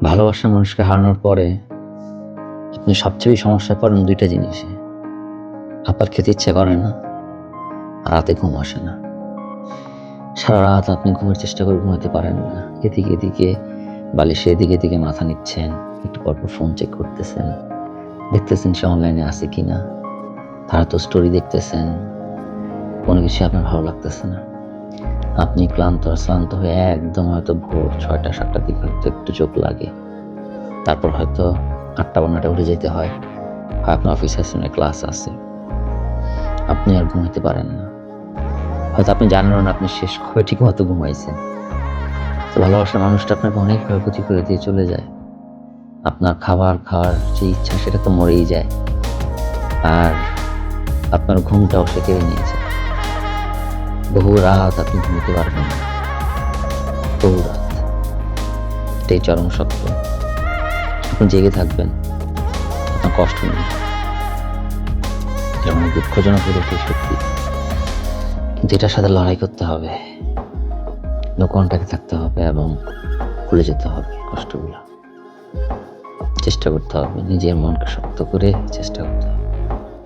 ভালোবাসার মানুষকে হারানোর পরে আপনি সবচেয়ে বেশি সমস্যায় পড়েন দুইটা জিনিসে। আপনার খেতে ইচ্ছে করে না, আর রাতে ঘুম আসে না। সারা রাত আপনি ঘুমের চেষ্টা করে ঘুমাতে পারেন না। এদিকে এদিকে বালিশে এদিকে এদিকে মাথা নিচ্ছেন, একটু পরপর ফোন চেক করতেছেন, দেখতেছেন সে অনলাইনে আছে কিনা, তারা তো স্টোরি দেখতেছেন। কোনো কিছু আপনার ভালো লাগতেছে না। আপনি ক্লান্ত হয়ে একদম হয়তো ভোর 6টা-7টার দিকে হয়তো একটু চোখ লাগে। তারপর হয়তো 8টা বা 9টায় উঠে যেতে হয়। আপনার অফিস আছে, ক্লাস আছে। আপনি আর ঘুমাইতে পারেন না। হয়তো আপনি জানেনও না আপনি শেষ কবে ঠিকমতো ঘুমাইছেন। তো ভালোবাসার মানুষটা আপনাকে অনেকভাবে ক্ষতি করে দিয়ে চলে যায়। আপনার খাবার খাওয়ার যে ইচ্ছা সেটা তো মরেই যায়। আর আপনার ঘুমটাও সে কেড়ে নিয়েছে। বহু রাত আপনি ঘুমাতে পারবেন না। বহু রাত। এটাই চরম সত্য। আপনি জেগে থাকবেন, আপনার কষ্ট নেই। এটা অনেক দুঃখজনক হলে এটাই সত্যি। কিন্তু এটার সাথে লড়াই করতে হবে, কন্টাক্টে থাকতে হবে এবং ভুলে যেতে হবে কষ্টগুলো। চেষ্টা করতে হবে, নিজের মনকে শক্ত করে চেষ্টা করতে হবে।